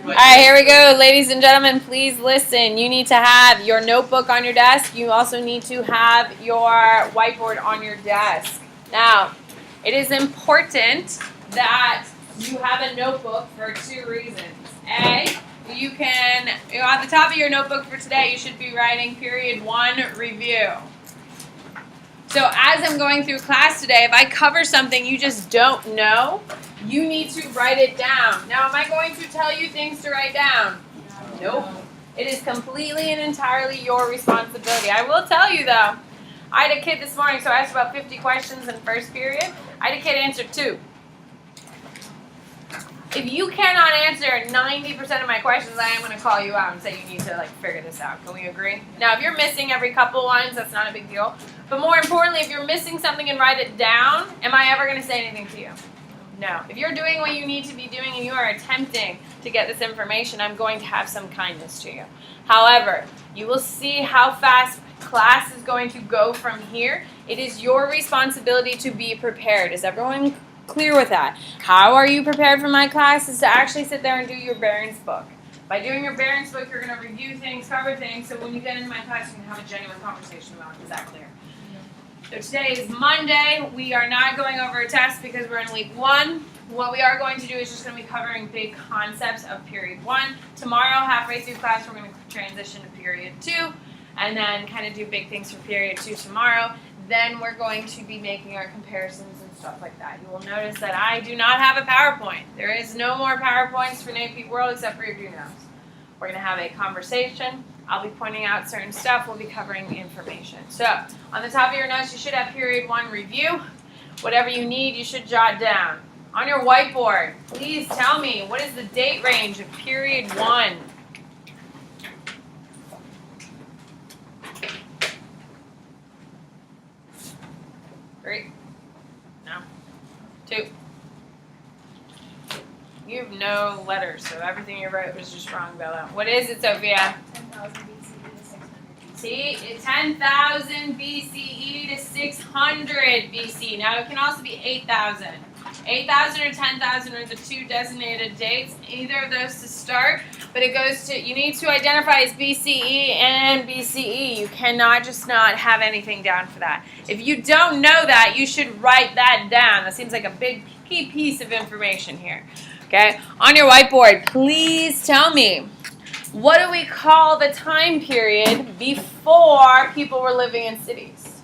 All right, here we go. Ladies and gentlemen, please listen. You need to have your notebook on your desk. You also need to have your whiteboard on your desk. Now, it is important that you have a notebook for two reasons. A, you can, at the top of your notebook for today, you should be writing period 1 review. So as I'm going through class today, if I cover something you just don't know, you need to write it down. Now, am I going to tell you things to write down? Nope. It is completely and entirely your responsibility. I will tell you, though, I had a kid this morning, so I asked about 50 questions in first period. I had a kid answer 2. If you cannot answer 90% of my questions, I am going to call you out and say you need to figure this out. Can we agree? Now, if you're missing every couple lines, that's not a big deal. But more importantly, if you're missing something and write it down, am I ever going to say anything to you? No. If you're doing what you need to be doing and you are attempting to get this information, I'm going to have some kindness to you. However, you will see how fast class is going to go from here. It is your responsibility to be prepared. Is everyone clear with that? How are you prepared for my class? Is to actually sit there and do your Barron's book. By doing your Barron's book, you're going to review things, cover things, so when you get into my class, you can have a genuine conversation about it. Is that clear? So today is Monday. We are not going over a test because we're in week 1. What we are going to do is just going to be covering big concepts of period 1. Tomorrow, halfway through class, we're going to transition to period 2 and then kind of do big things for period 2 tomorrow. Then we're going to be making our comparisons and stuff like that. You will notice that I do not have a PowerPoint. There is no more PowerPoints for NAPE World except for your do notes. We're going to have a conversation. I'll be pointing out certain stuff. We'll be covering the information. So, on the top of your notes, you should have period 1 review. Whatever you need, you should jot down. On your whiteboard, please tell me, what is the date range of period 1? Three? No. 2? You have no letters, so everything you wrote was just wrong, Bella. What is it, Sophia? 10,000 BCE to 600 BC. See, 10,000 BCE to 600 BC. Now, it can also be 8,000. 8,000 or 10,000 are the two designated dates, either of those to start, but it goes to, you need to identify as BCE and BCE. You cannot just not have anything down for that. If you don't know that, you should write that down. That seems like a big key piece of information here. Okay, on your whiteboard, please tell me, what do we call the time period before people were living in cities?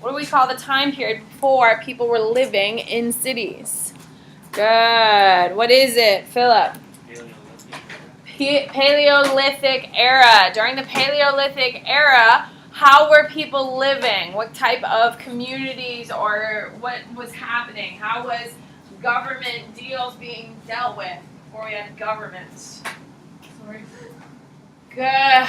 What do we call the time period before people were living in cities? Good. What is it, Philip? Paleolithic era. During the Paleolithic era, how were people living? What type of communities or what was happening? How was government deals being dealt with before we had governments? Sorry. Good.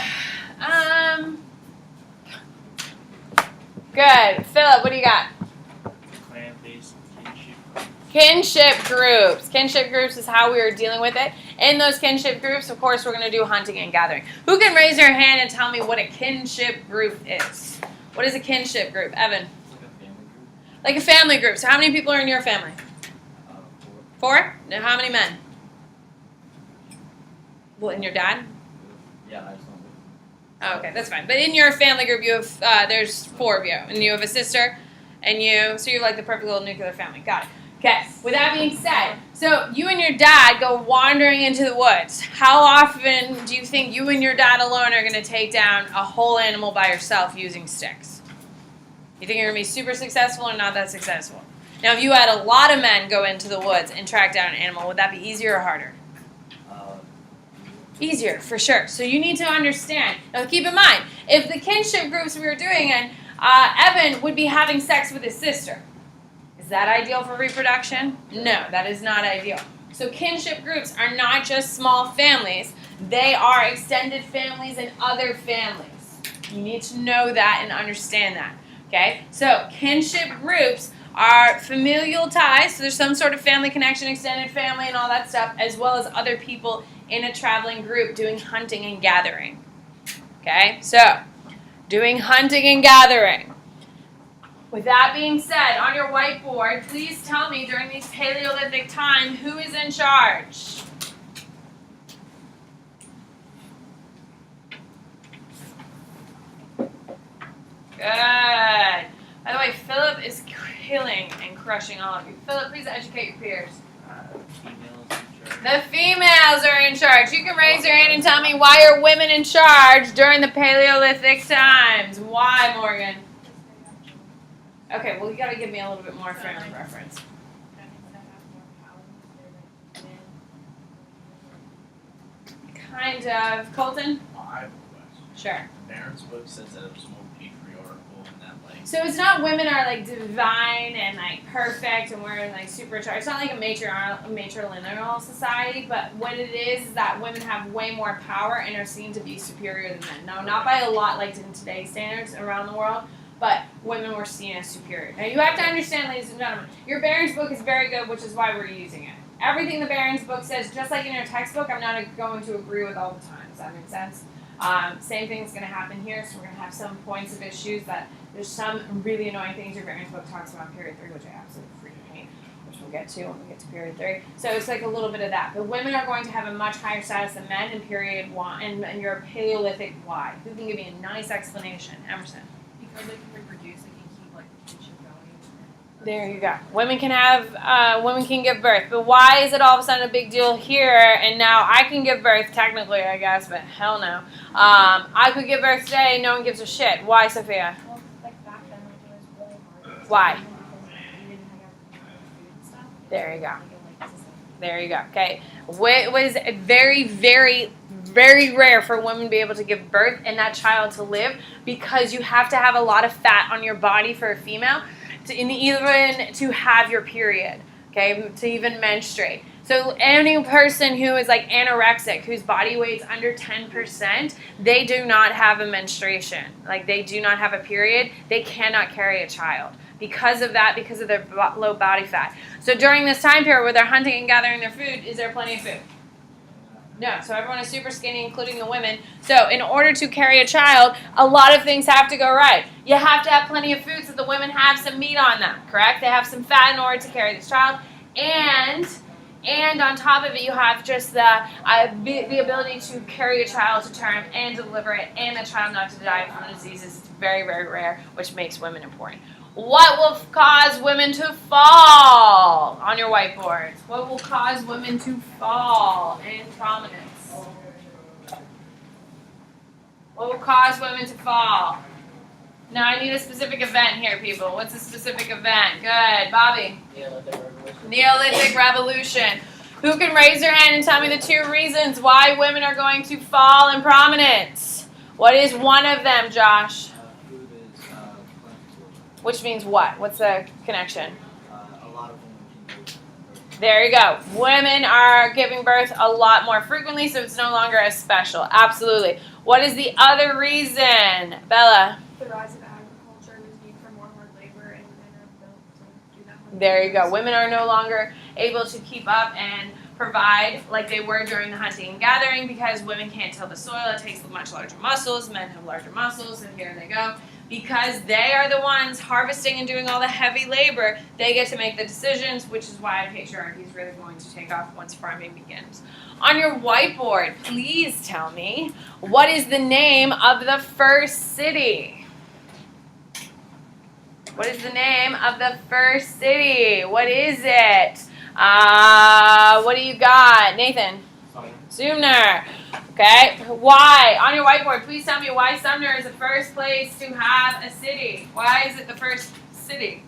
Good. Philip, what do you got? Clan-based kinship. Kinship groups. Kinship groups is how we were dealing with it. In those kinship groups, of course, we're going to do hunting and gathering. Who can raise their hand and tell me what a kinship group is? What is a kinship group? Evan? Like a family group. Like a family group. So how many people are in your family? 4. 4? Now, how many men? Well, and your dad? Yeah, I just don't Oh, okay, that's fine. But in your family group, you have there's 4 of you, and you have a sister, and you, so you're like the perfect little nuclear family. Got it. Okay. With that being said, so you and your dad go wandering into the woods. How often do you think you and your dad alone are going to take down a whole animal by yourself using sticks? You think you're going to be super successful or not that successful? Now, if you had a lot of men go into the woods and track down an animal, would that be easier or harder? Easier, for sure. So you need to understand. Now, keep in mind, if the kinship groups we were doing, and Evan would be having sex with his sister, is that ideal for reproduction? No, that is not ideal. So kinship groups are not just small families. They are extended families and other families. You need to know that and understand that. Okay? So kinship groups are familial ties, so there's some sort of family connection, extended family, and all that stuff, as well as other people in a traveling group doing hunting and gathering. Okay, so doing hunting and gathering. With that being said, on your whiteboard, please tell me during these Paleolithic time, who is in charge? Good. By the way, Philip is killing and crushing all of you. Philip, please educate your peers. Females in charge. The females are in charge. You can raise your hand and tell me why are women in charge during the Paleolithic times? Why, Morgan? Okay, well, you got to give me a little bit more frame of reference. That means that have more power because they're like men. Kind of. Colton? I have a question. Sure. Barron's book says that it was more patriarchal and that like So it's not women are like divine and like perfect and we're like supercharged. It's not like a matrilineal society, but what it is that women have way more power and are seen to be superior than men. No, not by a lot like in today's standards around the world, but women were seen as superior. Now you have to understand, ladies and gentlemen, your Barron's book is very good, which is why we're using it. Everything the Barron's book says, just like in your textbook, I'm not going to agree with all the time. Does that make sense? Same thing's going to happen here, so we're going to have some points of issues that there's some really annoying things your Barron's book talks about in period 3, which I absolutely freaking hate, which we'll get to when we get to period 3. So it's like a little bit of that. But women are going to have a much higher status than men in period 1 and your Paleolithic why. Who can give me a nice explanation? Emerson. Because they can reproduce, they can keep like the kinship going. There you go. Women can give birth, but why is it all of a sudden a big deal here? And now I can give birth technically, I guess, but hell no. I could give birth today. No one gives a shit. Why, Sophia? Well, like back then, like it was really hard. Why? Because we didn't have food and stuff. There you go. Like, it, like, system. There you go. Okay. It was very, very, very rare for women to be able to give birth and that child to live because you have to have a lot of fat on your body for a female to even to have your period, okay, to even menstruate. So any person who is like anorexic, whose body weight's under 10%, they do not have a menstruation. Like they do not have a period. They cannot carry a child because of that, because of their low body fat. So during this time period where they're hunting and gathering their food, is there plenty of food? No, so everyone is super skinny, including the women. So in order to carry a child, a lot of things have to go right. You have to have plenty of food so the women have some meat on them, correct? They have some fat in order to carry this child. And on top of it, you have just the ability to carry a child to term and deliver it, and the child not to die from diseases. It's very, very rare, which makes women important. What will cause women to fall on your whiteboards? What will cause women to fall in prominence? What will cause women to fall? Now I need a specific event here, people. What's a specific event? Good. Bobby? Neolithic Revolution. Neolithic Revolution. Who can raise their hand and tell me the 2 reasons why women are going to fall in prominence? What is one of them, Josh? Food is plentiful. Which means what? What's the connection? A lot of women can give birth. There you go. Women are giving birth a lot more frequently, so it's no longer as special. Absolutely. What is the other reason? Bella? The rise of agriculture was need for more hard labor, and women are built to do that. There you go. Women are no longer able to keep up and provide like they were during the hunting and gathering because women can't till the soil. It takes much larger muscles. Men have larger muscles, and here they go. Because they are the ones harvesting and doing all the heavy labor, they get to make the decisions, which is why patriarchy is really going to take off once farming begins. On your whiteboard, please tell me, what is the name of the first city? What is the name of the first city? What is it? What do you got? Nathan? Sumner. Okay. Why? On your whiteboard, please tell me why Sumner is the first place to have a city. Why is it the first city?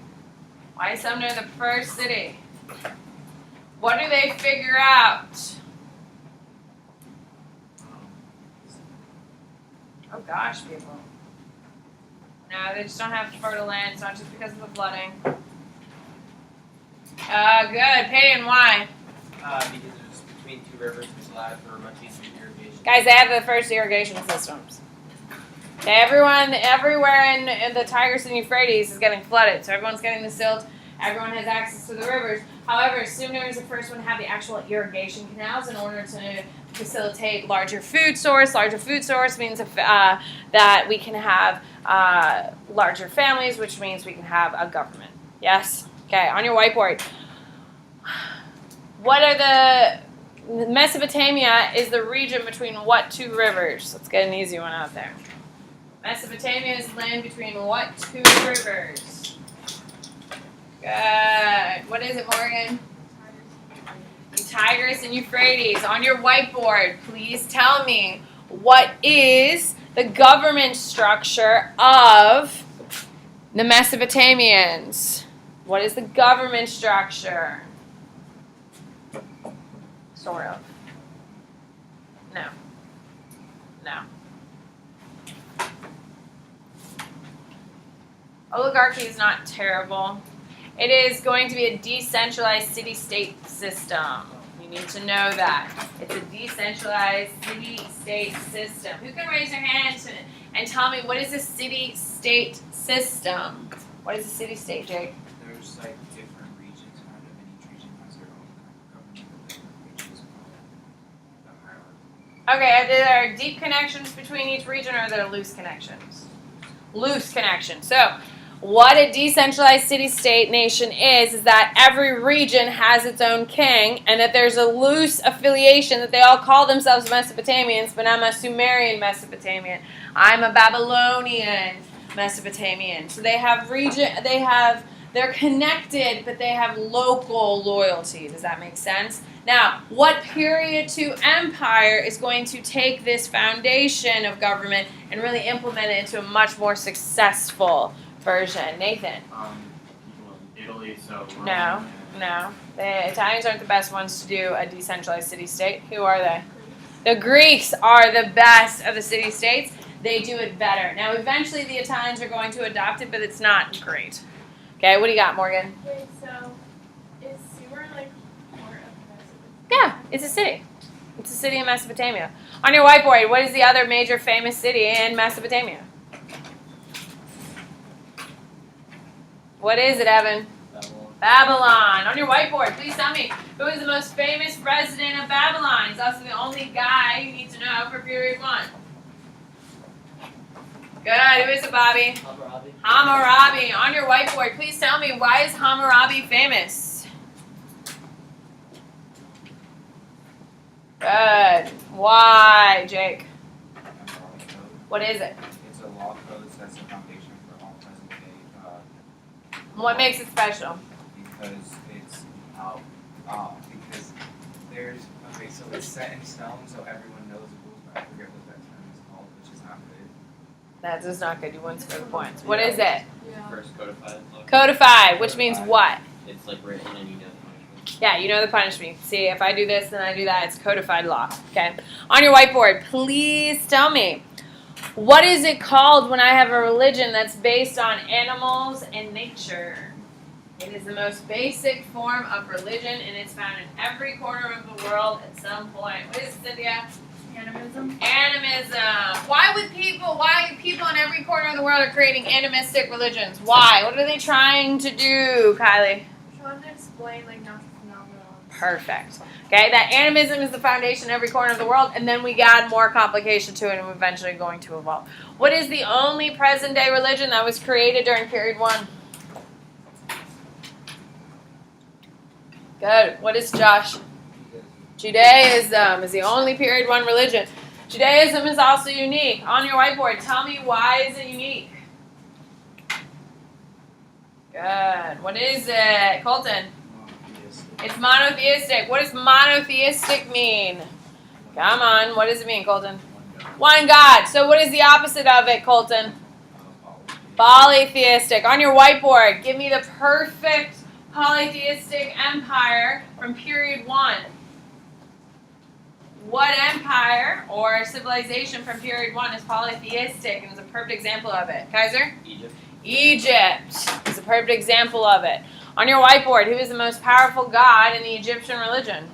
Why is Sumner the first city? What do they figure out? Oh gosh, people. No, they just don't have fertile land. It's not just because of the flooding. Good. Peyton, why? Because it was between 2 rivers, which allowed for much easier irrigation. Guys, they have the first irrigation systems. Okay, everywhere in the Tigris and Euphrates is getting flooded, so everyone's getting the silt. Everyone has access to the rivers. However, Sumner is the first one to have the actual irrigation canals in order to facilitate larger food source. Larger food source means that we can have larger families, which means we can have a government. Yes? Okay, on your whiteboard. What are the... Mesopotamia is the region between what 2 rivers? Let's get an easy one out there. Mesopotamia is land between what two rivers? Good. What is it, Morgan? Tigris and Euphrates. On your whiteboard, please tell me, what is the government structure of the Mesopotamians? What is the government structure? Sort of. No. No. Oligarchy is not terrible. It is going to be a decentralized city-state system. You need to know that. It's a decentralized city-state system. Who can raise their hand and tell me, what is a city-state system? What is a city-state, Jake? There's like different regions, kind of, and each region has their own kind of government, which is called the hierarchy. Okay, are there deep connections between each region, or are there loose connections? Loose connections. So, what a decentralized city-state nation is that every region has its own king, and that there's a loose affiliation that they all call themselves Mesopotamians, but I'm a Sumerian Mesopotamian. I'm a Babylonian Mesopotamian. So they have they're connected, but they have local loyalty. Does that make sense? Now, what period to empire is going to take this foundation of government and really implement it into a much more successful version? Nathan? People in Italy, so Rome No. No. The Italians aren't the best ones to do a decentralized city-state. Who are they? The Greeks are the best of the city-states. They do it better. Now, eventually the Italians are going to adopt it, but it's not great. Okay, what do you got, Morgan? Wait, so is Seward like part of Mesopotamia? Yeah, it's a city. It's a city in Mesopotamia. On your whiteboard, what is the other major famous city in Mesopotamia? What is it, Evan? Babylon. On your whiteboard, please tell me, who is the most famous president of Babylon? He's also the only guy you need to know for period 1. Good. Who is it, Bobby? Hammurabi. Hammurabi. On your whiteboard, please tell me, why is Hammurabi famous? Good. Why, Jake? Hammurabi code. What is it? It's a law code that's the foundation for all present day. What makes it special? Because it's because there's so it's set in stone, so everyone knows the rules. But I forget what that term is called, which is not good. That is not good. You won't score the points. What is it? Yeah. First codified law. Codified, which means what? It's like written and you know the punishment. Yeah, you know the punishment. See, if I do this and I do that, it's codified law. Okay. On your whiteboard, please tell me, what is it called when I have a religion that's based on animals and nature? It is the most basic form of religion, and it's found in every corner of the world at some point. What is it, Cynthia? Animism. Animism. Why people in every corner of the world are creating animistic religions? Why? What are they trying to do, Kylie? Trying to explain like natural phenomena. Perfect. Okay, that animism is the foundation in every corner of the world, and then we add more complication to it, and we're eventually going to evolve. What is the only present-day religion that was created during period 1? Good. What is Josh? Judaism is the only period 1 religion. Judaism is also unique. On your whiteboard, tell me, why is it unique? Good. What is it? Colton? It's monotheistic. What does monotheistic mean? Come on. What does it mean, Colton? One God. So what is the opposite of it, Colton? Polytheistic. On your whiteboard, give me the perfect polytheistic empire from period 1. What empire or civilization from period 1 is polytheistic and is a perfect example of it? Kaiser? Egypt. Egypt is a perfect example of it. On your whiteboard, who is the most powerful god in the Egyptian religion?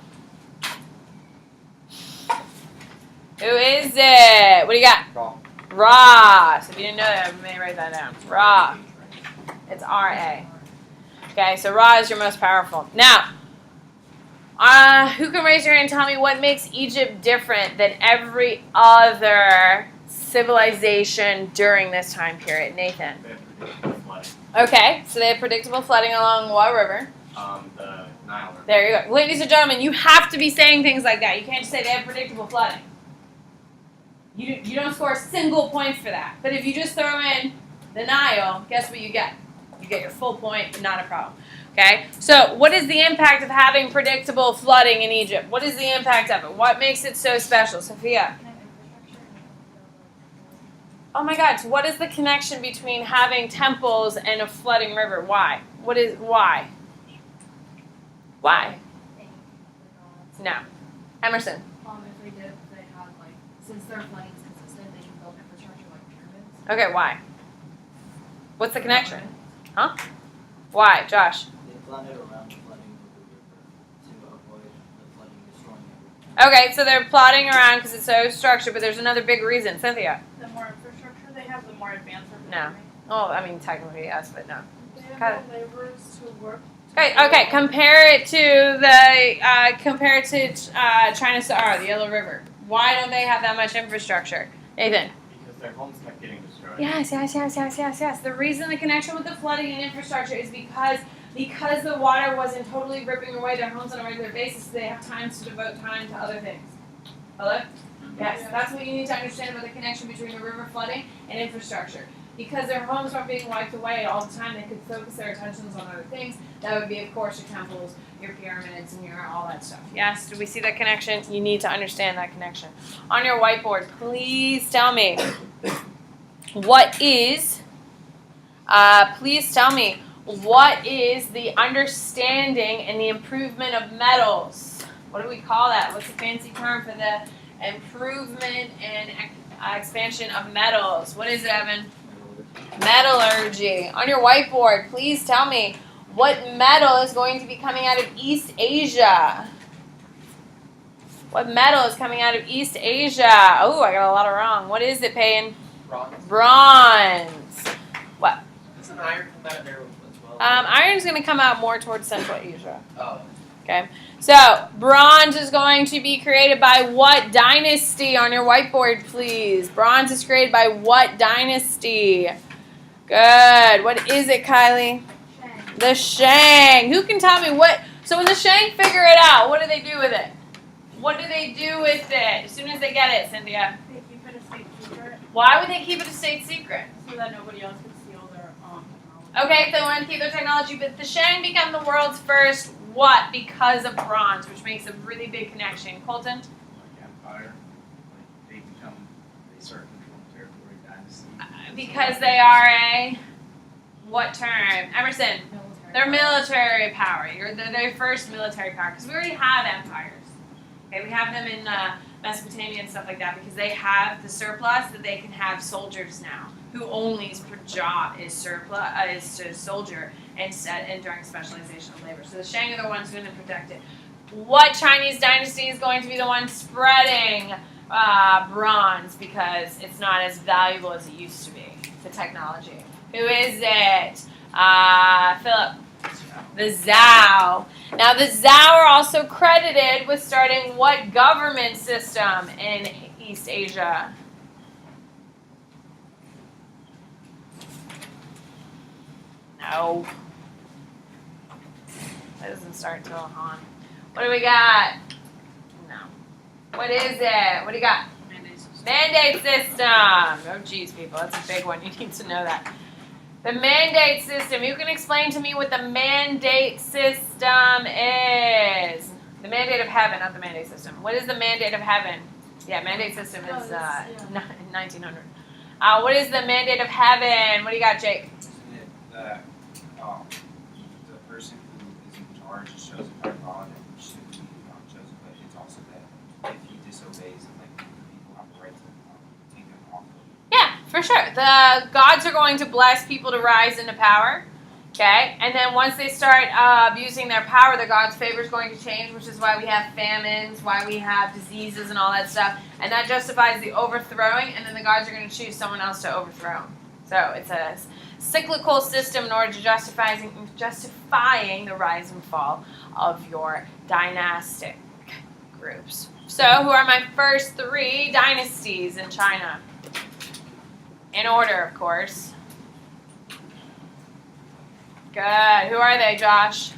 Who is it? What do you got? Ra. Ra. So if you didn't know that, I may write that down. Ra. It's R-A. Okay, so Ra is your most powerful. Now, who can raise your hand and tell me what makes Egypt different than every other civilization during this time period? Nathan. They have predictable flooding. Okay, so they have predictable flooding along what river? The Nile River. There you go. Ladies and gentlemen, you have to be saying things like that. You can't just say they have predictable flooding. You don't score single points for that. But if you just throw in the Nile, guess what you get? You get your full point, not a problem. Okay? So what is the impact of having predictable flooding in Egypt? What is the impact of it? What makes it so special? Sophia? Oh my God, so what is the connection between having temples and a flooding river? Why? Why? Why? No. Emerson? If they have like, since their flooding is consistent, they can build infrastructure like pyramids. Okay, why? What's the connection? Huh? Why, Josh? They plan it around the flooding of the river to avoid the flooding destroying everything. Okay, so they're plotting around because it's so structured, but there's another big reason. Cynthia? The more infrastructure they have, the more advanced No. their Oh, I mean, technically, yes, but no. They Got have more laborers to work. Okay, compare it to China Sahara, the Yellow River. Why don't they have that much infrastructure? Nathan? Because their homes kept getting destroyed. Yes. The reason the connection with the flooding and infrastructure is because the water wasn't totally ripping away their homes on a regular basis, they have time to devote time to other things. Hello? Yes, that's what you need to understand about the connection between the river flooding and infrastructure. Because their homes weren't being wiped away all the time, they could focus their attentions on other things. That would be, of course, your temples, your pyramids, and your all that stuff. Yes, do we see that connection? You need to understand that connection. On your whiteboard, please tell me what is the understanding and the improvement of metals? What do we call that? What's the fancy term for the improvement and expansion of metals? What is it, Evan? Metallurgy. On your whiteboard, please tell me what metal is going to be coming out of East Asia. What metal is coming out of East Asia? Oh, I got a lot of wrong. What is it, Payne? Bronze. What? Doesn't iron come out there as well? Iron's going to come out more towards Central Asia. Oh. Okay. So, bronze is going to be created by what dynasty? On your whiteboard, please. Bronze is created by what dynasty? Good. What is it, Kylie? Shang. The Shang. Who can tell me what? So when the Shang figure it out, what do they do with it? What do they do with it as soon as they get it, Cynthia? They keep it a state secret Why would they keep it a state secret? so that nobody else can steal their technology. Okay, so they want to keep their technology, but the Shang become the world's first what? Because of bronze, which makes a really big connection. Colton? Like empire, like they start controlling territory, dynasty. Because they are a what term? Emerson. They're military power. They're their first military power because we already have empires. Okay, we have them in Mesopotamia and stuff like that because they have the surplus that they can have soldiers now who only job is to soldier and during specialization of labor. So the Shang are the ones going to protect it. What Chinese dynasty is going to be the one spreading bronze because it's not as valuable as it used to be, the technology? Who is it? Philip. The Zhao. Now the Zhao are also credited with starting what government system in East Asia? No. That doesn't start until Han. What do we got? No. What is it? What do you got? Mandate system. Oh, geez, people. That's a big one. You need to know that. The mandate system. You can explain to me what the mandate system is. The mandate of heaven, not the mandate system. What is the mandate of heaven? Yeah, mandate system is 1900. What is the mandate of heaven? What do you got, Jake? Isn't it that the person who is in charge is chosen by God and should be chosen, but it's also that if he disobeys, like the people have the right to take him off of. Yeah, for sure. The gods are going to bless people to rise into power. Okay, and then once they start abusing their power, the God's favor is going to change, which is why we have famines, why we have diseases and all that stuff. And that justifies the overthrowing, and then the gods are going to choose someone else to overthrow. So it's a cyclical system in order to justifying the rise and fall of your dynastic groups. So who are my first three dynasties in China? In order, of course. Good. Who are they, Josh?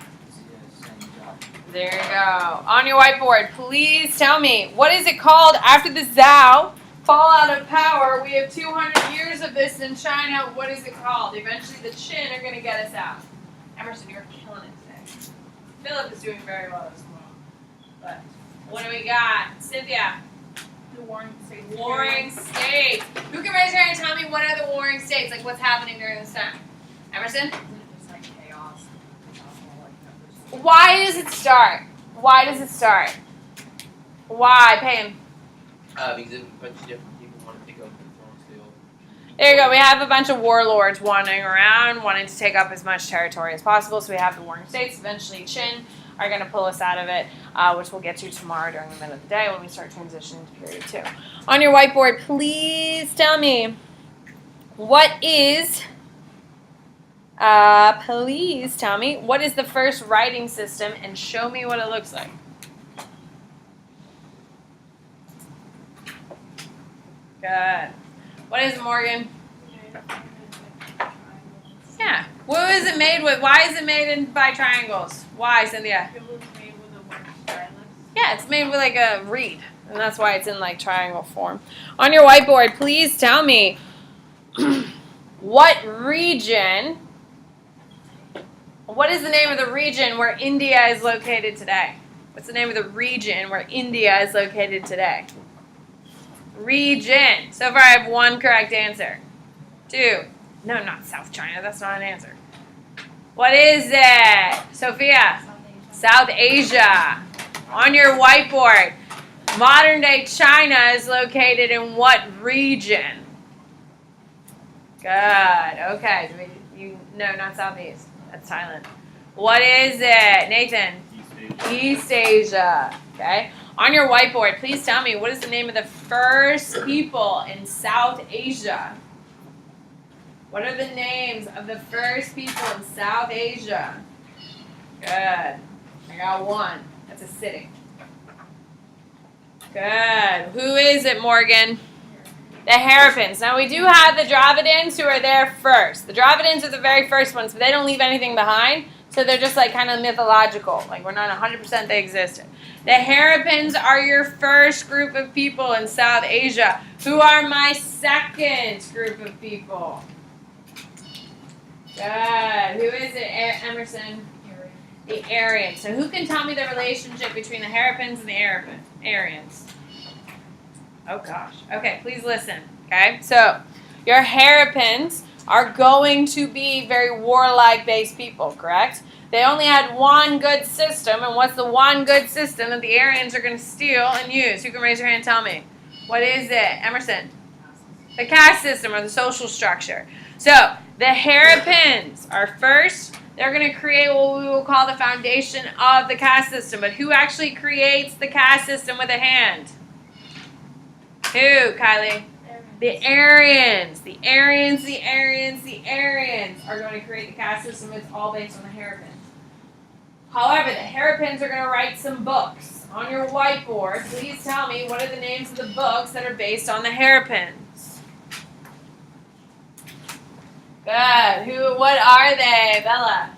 There you go. On your whiteboard, please tell me, what is it called after the Zhao? fallout of power. We have 200 years of this in China. What is it called? Eventually the Qin are going to get us out. Emerson, you're killing it today. Philip is doing very well as well. But what do we got? Cynthia. The warring states. Warring states. Who can raise your hand and tell me what are the warring states? Like what's happening during this time? Emerson? Isn't it just like chaos? Why does it start? Why does it start? Why? Payne. Because a bunch of different people want to pick up the throne still. There you go. We have a bunch of warlords wandering around, wanting to take up as much territory as possible. So we have the warring states. Eventually, Qin are going to pull us out of it, which we'll get to tomorrow during the middle of the day when we start transitioning to period 2. On your whiteboard, please tell me what is the first writing system and show me what it looks like. Good. What is it, Morgan? Yeah. What is it made with? Why is it made by triangles? Why, Cynthia? It was made with a word stylus. Yeah, it's made with like a reed, and that's why it's in like triangle form. On your whiteboard, please tell me what is the name of the region where India is located today? What's the name of the region where India is located today? Region. So far I have 1 correct answer. 2. No, not South China. That's not an answer. What is it? Sophia? South Asia. On your whiteboard, modern day China is located in what region? Good. Okay. No, not Southeast. That's Thailand. What is it? Nathan? East Asia. Okay. On your whiteboard, please tell me what is the name of the first people in South Asia? What are the names of the first people in South Asia? Good. I got 1. That's a city. Good. Who is it, Morgan? The Harapans. Now, we do have the Dravidians who are there first. The Dravidians are the very first ones, but they don't leave anything behind, so they're just like kind of mythological. Like, we're not 100% they existed. The Harapans are your first group of people in South Asia. Who are my second group of people? Good. Who is it, Emerson? The Aryans. So who can tell me the relationship between the Harapans and the Aryans? Oh, gosh. Okay, please listen. Okay, so your Harapans are going to be very warlike-based people, correct? They only had 1 good system, and what's the 1 good system that the Aryans are going to steal and use? Who can raise your hand and tell me? What is it? Emerson? The caste system or the social structure. So the Harapans are first. They're going to create what we will call the foundation of the caste system. But who actually creates the caste system with a hand? Who, Kylie? The Aryans. The Aryans, the Aryans, the Aryans are going to create the caste system. It's all based on the Harapans. However, the Harapans are going to write some books. On your whiteboard, please tell me what are the names of the books that are based on the Harapans. Good. What are they, Bella?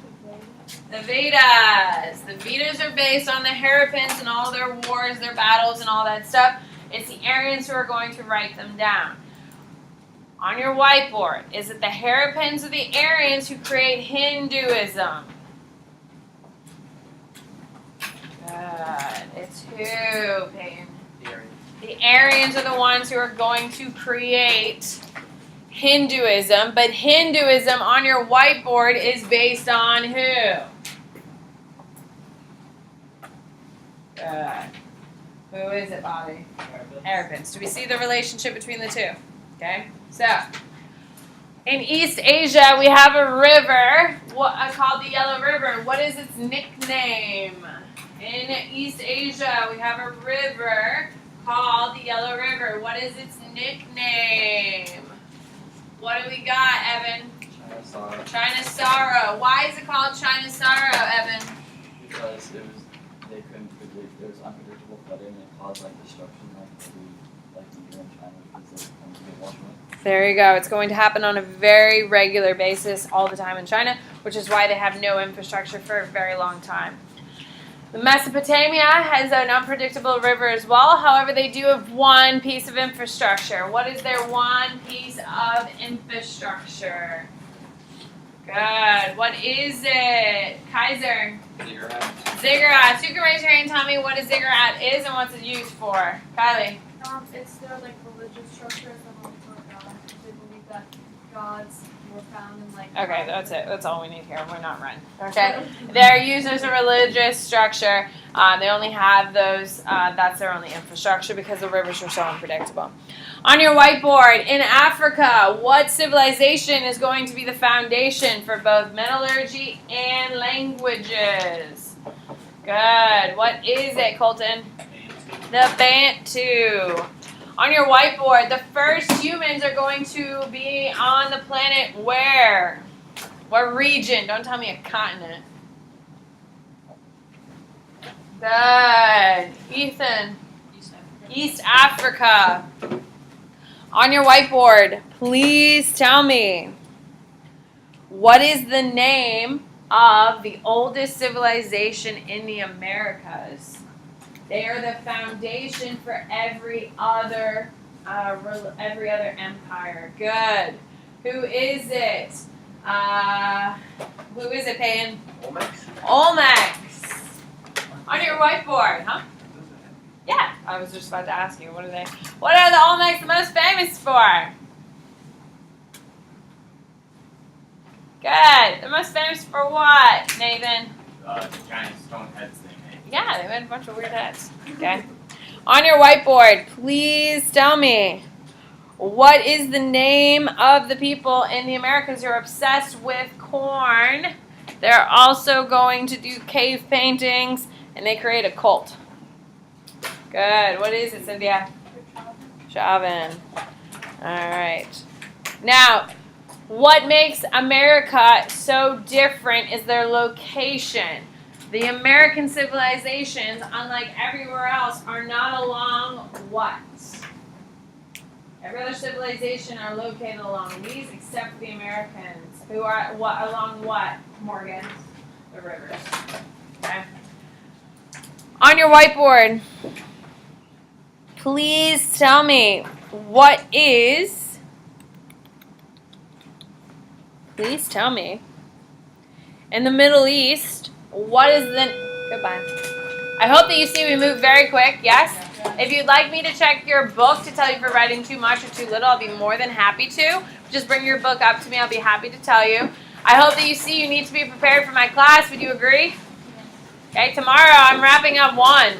The Vedas. The Vedas are based on the Harapans and all their wars, their battles, and all that stuff. It's the Aryans who are going to write them down. On your whiteboard, is it the Harapans or the Aryans who create Hinduism? Good. It's who, Peyton? The Aryans. The Aryans are the ones who are going to create Hinduism, but Hinduism on your whiteboard is based on who? Good. Who is it, Bobby? Harapans. Do we see the relationship between the two? Okay, so in East Asia we have a river called the Yellow River. What is its nickname? In East Asia we have a river called the Yellow River. What is its nickname? What do we got, Evan? China Sorrow. China Sorrow. Why is it called China Sorrow, Evan? Because they couldn't predict, there was unpredictable flooding and it caused like destruction like here in China because they couldn't get water. There you go. It's going to happen on a very regular basis all the time in China, which is why they have no infrastructure for a very long time. Mesopotamia has an unpredictable river as well. However, they do have one piece of infrastructure. What is their one piece of infrastructure? Good. What is it? Kaiser. Ziggurat. You can raise your hand and tell me what a ziggurat is and what's it used for. Kylie. It's their like religious structure as the home for God. They believe that gods were found in like. Okay, that's it. That's all we need here. We're not run. Okay. They're used as a religious structure. They only have those. That's their only infrastructure because the rivers are so unpredictable. On your whiteboard, in Africa, what civilization is going to be the foundation for both metallurgy and languages? Good. What is it, Colton? The Bantu. On your whiteboard, the first humans are going to be on the planet where? What region? Don't tell me a continent. Good. Ethan. East Africa. On your whiteboard, please tell me, what is the name of the oldest civilization in the Americas? They are the foundation for every other empire. Good. Who is it? Who is it, Payne? Olmecs. On your whiteboard, huh? Yeah, I was just about to ask you. What are the Olmecs the most famous for? Good. The most famous for what, Nathan? Giant stone heads thing. Yeah, they had a bunch of weird heads. Okay. On your whiteboard, please tell me, what is the name of the people in the Americas who are obsessed with corn? They're also going to do cave paintings, and they create a cult. Good. What is it, Cynthia? Chauvin. All right. Now, what makes America so different is their location. The American civilizations, unlike everywhere else, are not along what? Every other civilization are located along these, except for the Americans, who are along what, Morgan? The rivers. Okay. On your whiteboard, please tell me what is. Please tell me. In the Middle East, what is the. Goodbye. I hope that you see we move very quick, yes? If you'd like me to check your book to tell you if you're writing too much or too little, I'll be more than happy to. Just bring your book up to me. I'll be happy to tell you. I hope that you see you need to be prepared for my class. Would you agree? Okay, tomorrow I'm wrapping up 1.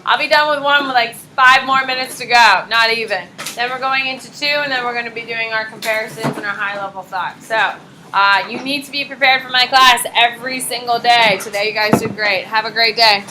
I'll be done with 1 with like 5 more minutes to go. Not even. Then we're going into 2, and then we're going to be doing our comparisons and our high-level thoughts. So you need to be prepared for my class every single day. Today you guys did great. Have a great day.